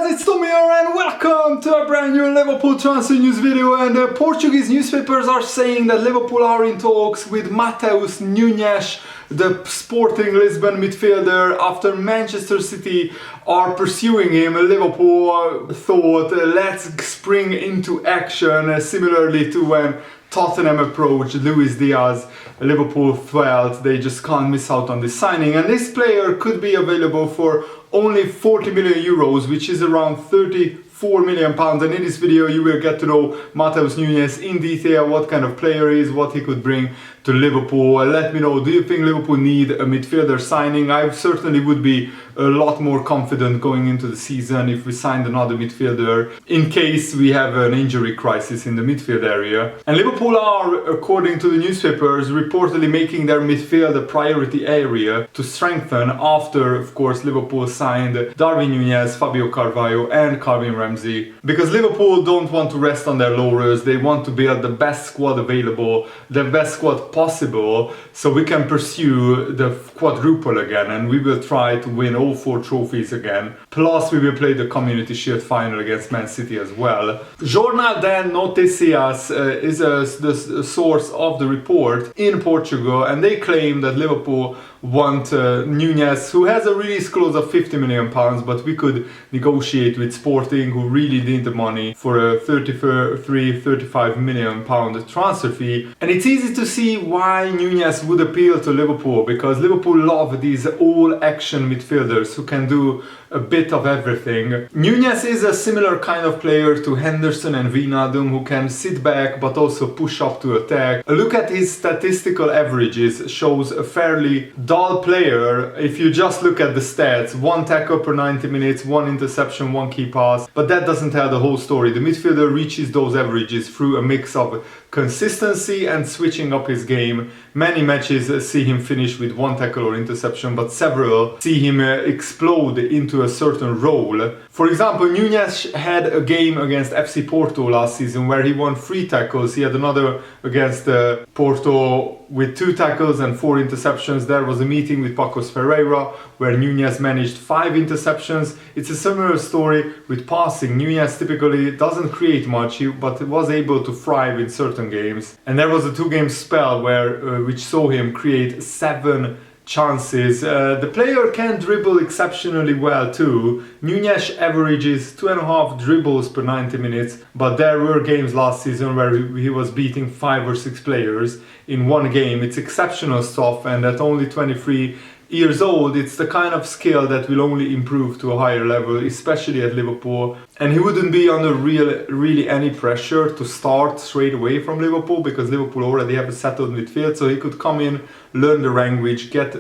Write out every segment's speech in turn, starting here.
guys, it's Tommy here and welcome to a brand new Liverpool transfer news video. And the Portuguese newspapers are saying that Liverpool are in talks with Matheus Nunes, the Sporting Lisbon midfielder, after Manchester City are pursuing him. Liverpool thought, let's spring into action, similarly to when Tottenham approached Luis Diaz. Liverpool felt they just can't miss out on this signing, and this player could be available for only 40 million euros, which is around 34 million pounds. And in this video you will get to know Matheus Nunes in detail, what kind of player he is, what he could bring to Liverpool. Let me know, do you think Liverpool need a midfielder signing? I certainly would be a lot more confident going into the season if we signed another midfielder in case we have an injury crisis in the midfield area. And Liverpool are, according to the newspapers, reportedly making their midfield a priority area to strengthen after, of course, Liverpool signed Darwin Núñez, Fabio Carvalho and Calvin Ramsey. Because Liverpool don't want to rest on their laurels, they want to build the best squad available, the best squad possible, so we can pursue the quadruple again, and we will try to win all 4 trophies again. Plus we will play the Community Shield final against Man City as well. Jornal de Notícias is the source of the report in Portugal, and they claim that Liverpool want Núñez, who has a release clause of 50 million pounds, but we could negotiate with Sporting, who really need the money, for a 35 million pound transfer fee. And it's easy to see why Núñez would appeal to Liverpool, because Liverpool love these all-action midfielders who can do a bit of everything. Núñez is a similar kind of player to Henderson and Wijnaldum, who can sit back but also push up to attack. A look at his statistical averages shows a fairly dull player if you just look at the stats. 1 tackle per 90 minutes, 1 interception, 1 key pass, but that doesn't tell the whole story. The midfielder reaches those averages through a mix of consistency and switching up his game. Many matches see him finish with 1 tackle or interception, but several see him explode into a certain role. For example, Núñez had a game against FC Porto last season where he won 3 tackles. He had another against Porto with 2 tackles and 4 interceptions. There was a meeting with Pacos Ferreira where Núñez managed 5 interceptions. It's a similar story with passing. Núñez typically doesn't create much, but was able to thrive in certain games. And there was a 2-game spell where which saw him create 7 chances. The player can dribble exceptionally well too. Núñez averages 2.5 dribbles per 90 minutes, but there were games last season where he was beating 5 or 6 players in one game. It's exceptional stuff, and at only 23 years old, it's the kind of skill that will only improve to a higher level, especially at Liverpool. And he wouldn't be under really any pressure to start straight away from Liverpool, because Liverpool already have a settled midfield, so he could come in, learn the language, get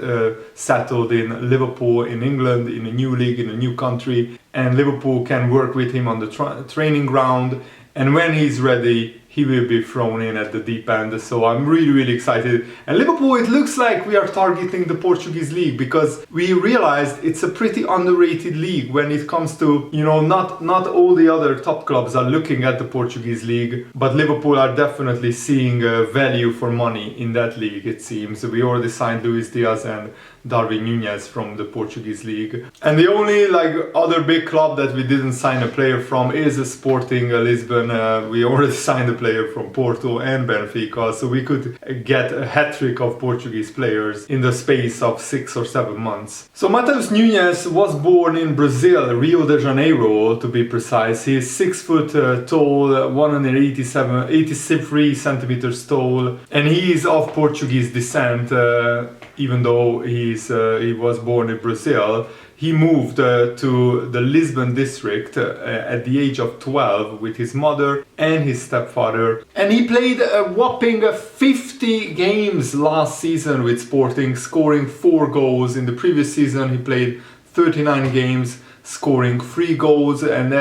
settled in Liverpool, in England, in a new league, in a new country, and Liverpool can work with him on the training ground, and when he's ready, he will be thrown in at the deep end. So I'm really excited. And Liverpool, it looks like we are targeting the Portuguese league, because we realized it's a pretty underrated league when it comes to, you know, not all the other top clubs are looking at the Portuguese league, but Liverpool are definitely seeing value for money in that league, it seems. We already signed Luis Diaz and Darwin Núñez from the Portuguese league. And the only other big club that we didn't sign a player from is Sporting Lisbon. We already signed a player from Porto and Benfica, so we could get a hat-trick of Portuguese players in the space of 6 or 7 months. So Matheus Nunes was born in Brazil, Rio de Janeiro to be precise. He is 6 foot tall, 83 centimeters tall, and he is of Portuguese descent. Even though he was born in Brazil, he moved to the Lisbon district at the age of 12 with his mother and his stepfather. And he played a whopping 50 games last season with Sporting, scoring 4 goals. In the previous season he played 39 games, scoring 3 goals, and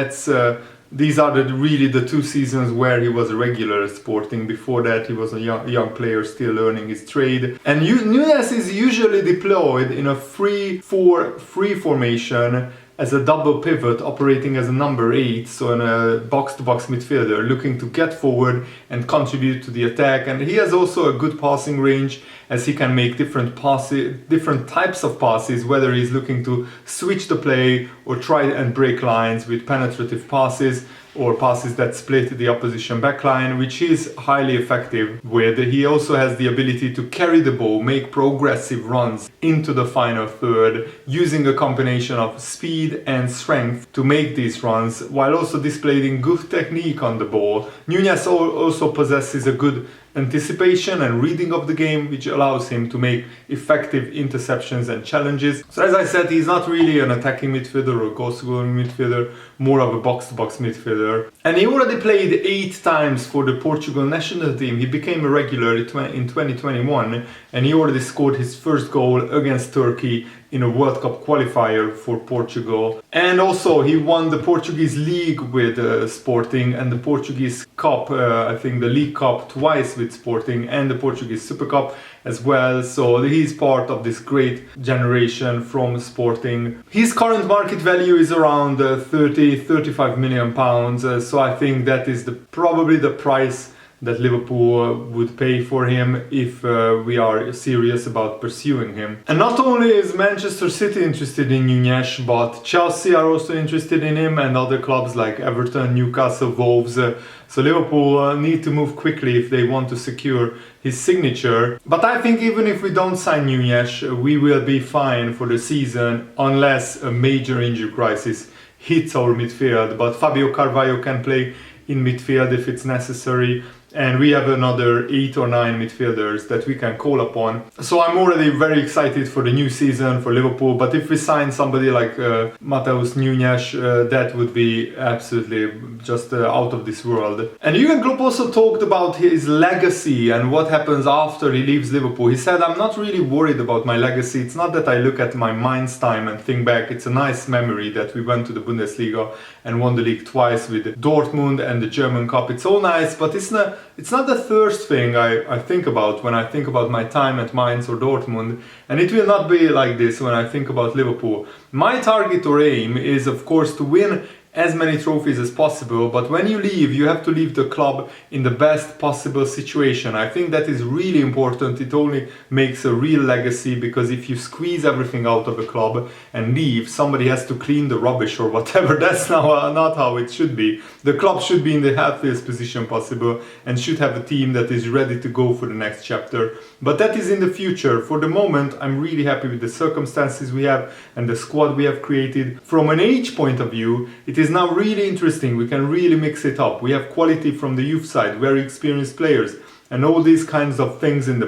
these are really the 2 seasons where he was a regular at Sporting. Before that he was a young player still learning his trade. And Núñez is usually deployed in a 3-4-3 formation, as a double pivot, operating as a number 8, so in a box-to-box midfielder, looking to get forward and contribute to the attack. And he has also a good passing range, as he can make different types of passes, whether he's looking to switch the play or try and break lines with penetrative passes, or passes that split the opposition backline, which is highly effective with. He also has the ability to carry the ball, make progressive runs into the final third, using a combination of speed and strength to make these runs, while also displaying good technique on the ball. Nunes also possesses a good anticipation and reading of the game, which allows him to make effective interceptions and challenges. So as I said, he's not really an attacking midfielder or goal-scoring midfielder, more of a box-to-box midfielder. And he already played 8 times for the Portugal national team. He became a regular in 2021, and he already scored his first goal against Turkey in a World Cup qualifier for Portugal. And also he won the Portuguese League with Sporting, and the Portuguese Cup, I think the League Cup twice with Sporting, and the Portuguese Super Cup as well. So he's part of this great generation from Sporting. His current market value is around 35 million pounds. So I think that is probably the price that Liverpool would pay for him if we are serious about pursuing him. And not only is Manchester City interested in Nunes, but Chelsea are also interested in him, and other clubs like Everton, Newcastle, Wolves. So Liverpool need to move quickly if they want to secure his signature. But I think even if we don't sign Nunes, we will be fine for the season, unless a major injury crisis hits our midfield. But Fabio Carvalho can play in midfield if it's necessary, and we have another 8 or 9 midfielders that we can call upon. So I'm already very excited for the new season for Liverpool, but if we sign somebody like Matheus Nunes, that would be absolutely just out of this world. And Jurgen Klopp also talked about his legacy and what happens after he leaves Liverpool. He said, "I'm not really worried about my legacy. It's not that I look at my Mainz time and think back. It's a nice memory that we went to the Bundesliga and won the league twice with Dortmund and the German Cup. It's all nice, but it's not the first thing I think about when I think about my time at Mainz or Dortmund, and it will not be like this when I think about Liverpool. My target or aim is, of course, to win as many trophies as possible, but when you leave, you have to leave the club in the best possible situation. I think that is really important. It only makes a real legacy, because if you squeeze everything out of a club and leave, somebody has to clean the rubbish or whatever. That's not how it should be. The club should be in the healthiest position possible and should have a team that is ready to go for the next chapter. But that is in the future. For the moment, I'm really happy with the circumstances we have and the squad we have created. From an age point of view, it is now really interesting. We can really mix it up. We have quality from the youth side, very experienced players, and all these kinds of things in the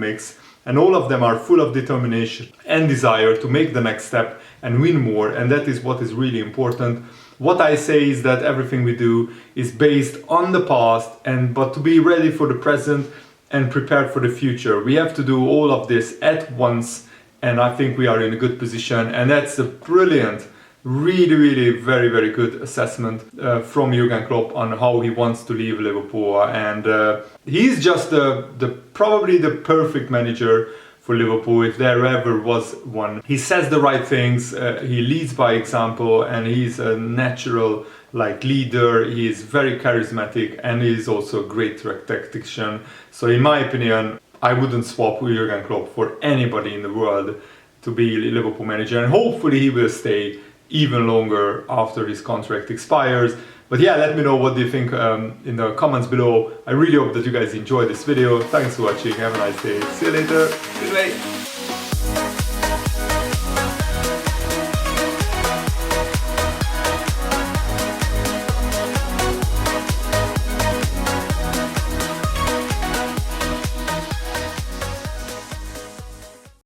mix. And all of them are full of determination and desire to make the next step and win more. And that is what is really important. What I say is that everything we do is based on the past, but to be ready for the present and prepared for the future. We have to do all of this at once, and I think we are in a good position. And that's a brilliant, really very, very good assessment from Jurgen Klopp on how he wants to leave Liverpool. And he's just probably the perfect manager for Liverpool, if there ever was one. He says the right things, he leads by example, and he's a natural leader. He is very charismatic, and he is also a great tactician. So in my opinion, I wouldn't swap Jurgen Klopp for anybody in the world to be Liverpool manager, and hopefully he will stay even longer after his contract expires. But yeah, let me know what do you think in the comments below. I really hope that you guys enjoyed this video. Thanks for watching, have a nice day, see you later, goodbye.